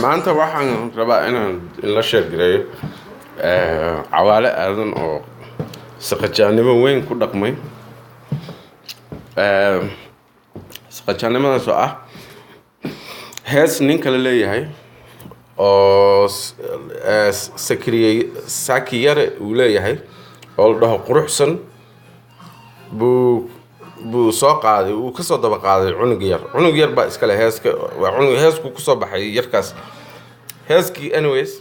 maanta waxaan rabaa inaan la sheegayo cawaale aadan oo saqajaanimo weyn ku dhaqmay saqajaanimadaas oo ah hees nin kale leeyahay oo sakiyare uu leeyahay oo la dhaho quruxsan buu soo qaaday uu ka soo daba qaaday cunug yar baa iskale heeska waa cunug heesku ku soo baxay yarkaas heeskii anyways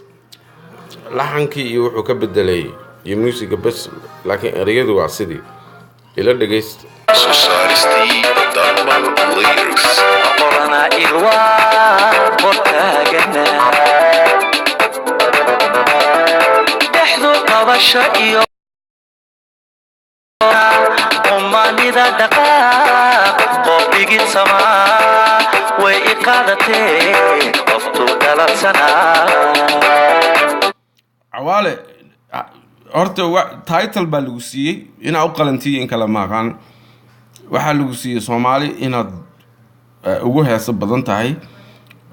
laxankii iyo wuxuu ka bedelay iyo musiga bas laakiin ereyadu waa sidii ila dhageysta Society Darman Lyrics Qorana ilwa qortaagana Dhexdu qabasho iyo umanida dhaqaaq qofigid samaa way iqaadatee qoftu galabsanaa cawaale horta title baa lagu siiyey inaa u qalantiyo in kala maaqaan waxaa lagu siiyey Soomaali inaad ugu heeso badan tahay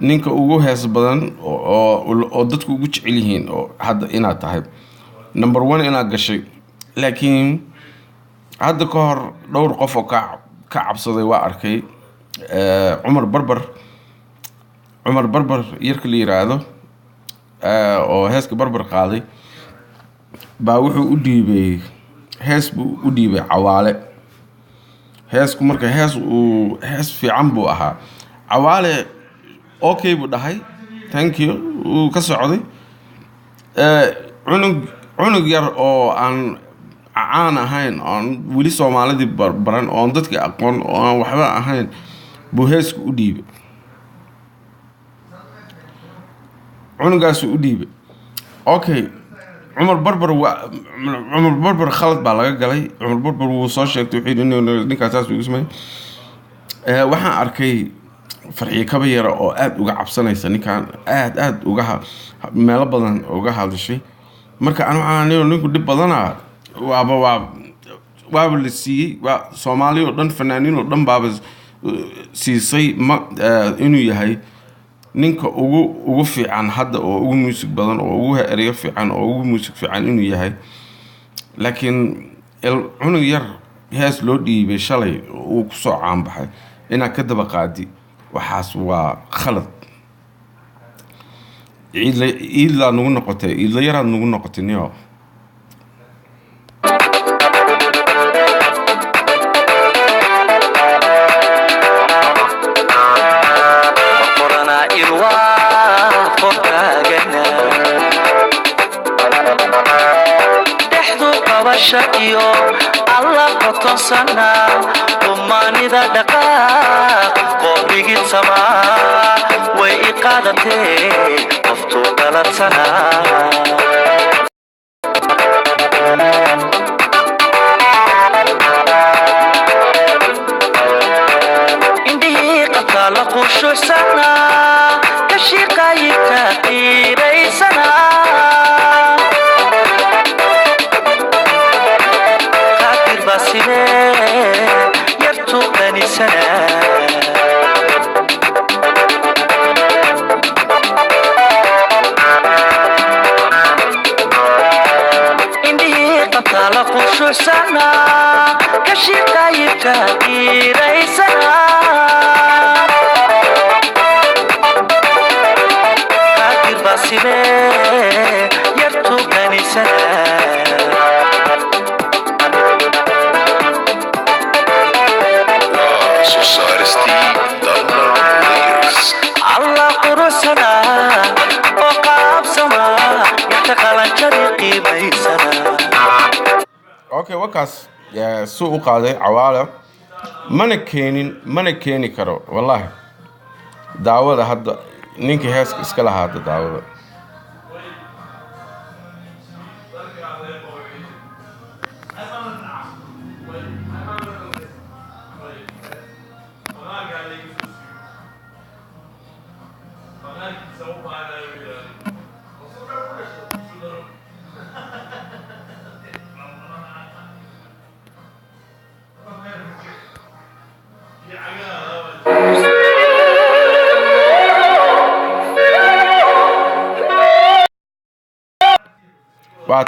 ninka ugu heeso badan oo dadku ugu jecel yihiin oo hadda inaad tahay number 1 inaad gashay laakiin hadda ka hor dhowr qof oo ka cabsaday waa arkay Umar Barbar yarka la yiraahdo oo heeska barbar qaaday baa wuxuu u dhiibay hees buu u dhiibay cawaale heesku marka hees fiican buu ahaa cawaale okay buu dhahay thank you uu ka socday cunug yar oo aan caan ahayn oo weli Soomaalidii baran oo dadkii aqoon oo aan waxba ahayn buu heesku u dhiibay cunugaas u dhiibay okay Umar Barbar khalad baa laga galay Umar Barbar wuu soo sheegtay wixii ninkaas uu ismay waxaan arkay farxiyo kaba yar oo aad uga cabsanaysa ninkan aad uga meelo badan uga hadashay marka aan ninku dib badana waaba la siiyey waa Soomaali oo dhan fanaaniin oo dhan baaba siisay inuu yahay ninka ugu fiican hadda oo ugu music badan oo ugu ereyo fiican oo ugu music fiican inuu yahay laakiin cunug yar hees loo dhiibay shalay uu ku soo caan baxay ina ka daba qaadi waxaas waa khalad ila nagu noqotay ila yaraad nagu noqotay niyo iyo alla qotonsana umanida dhaqaaq qofigid samaa way iqaadatee qoftu galabsanaa indhihi qatala qushuusana ka shaqayta qiiraysana يرتو غني سنة إني قتال قشو سنة كشي قايب تغييري سنة قادر باسمي يرتو غني سنة Society Darman Lyrics الله قرصنا وقاب سما يتقلن شريقي بيسنا okay wakaas suu u qaaday cawaale mana keeni karo wallahi daawada hadda ninka heeska iska lahaada daawada waa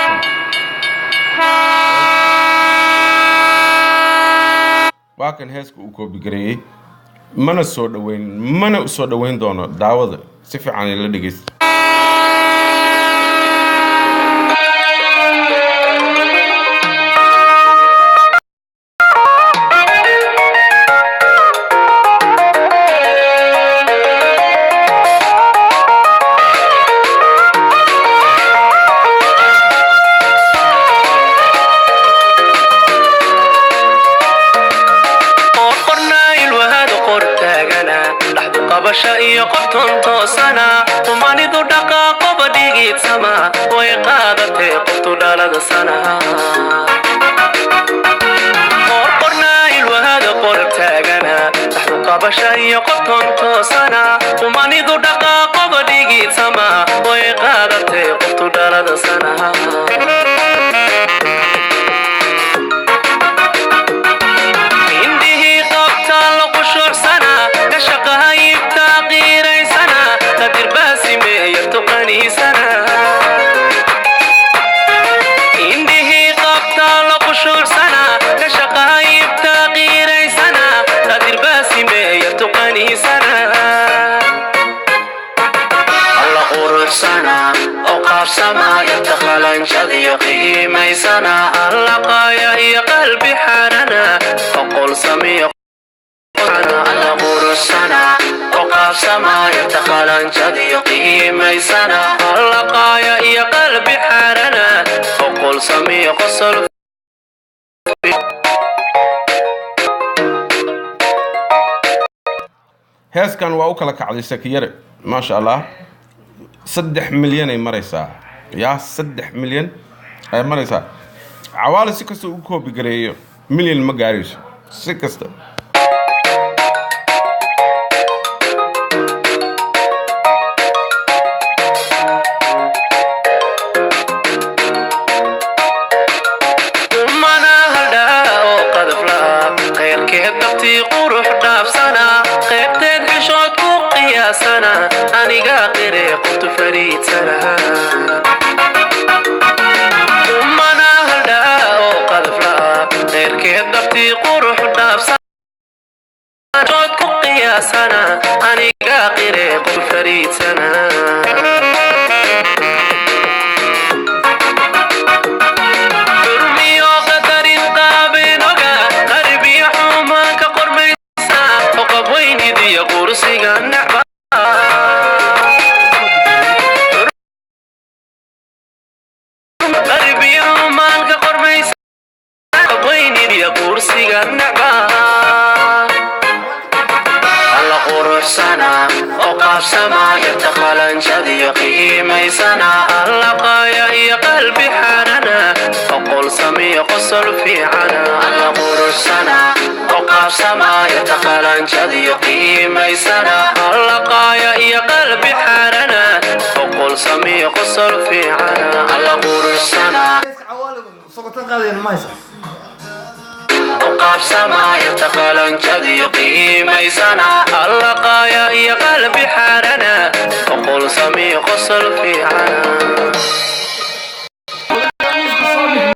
kan heeska uu koobi gareeyay mana soo dhaweyn doono daawada si fiican la dhageysta iyo qoftan toosana tumanidu dhaqaaqo badhigid sama way qaadatay qoftu dhalada sana qornaa ilwahada qor taagana dhaxdu qabasha iyo qoftan toosana tumanidu dhaqaaqo badhigid sama way qaadatay qoftu dhalada sana سما يتخلن شذي قيميسنا اللقايا هي قلبي حننا وقل سمي أنا أقول السنة وقف سما يتخلن شذي قيميسنا اللقايا هي قلبي حننا وقل سمي قصر heeskan waa u kala kacday sakiyare ma sha Allah 3 milyan ay maraysaa yaa 3 milyan ay maraysaa cawaale si kasta uu koobi gareeyo milyan ma gaarayso si kasta سنة أني قاقري قلت فريد سنة ثم أنا هلدا وقذف لها غير كيف نفتي قروح الناف سنة جود كقيا سنة أني قاقري قلت فريد سنة برمي وقدر قابي نوغا قربي حوما كقربي سنة وقبويني دي قرسي النعبة سما يتخلن شذي قيميسنا اللقايا هي قلبي حننا وقل سمي قصر في عنا الغور السنة وقف سما يتخلن شذي قيميسنا اللقايا هي قلبي حننا وقل سمي قصر في عنا الغور السنة وقف سما يتخلن شذي قيميسنا اللقايا هي قلبي حرنا وقل سمي قصر في عنا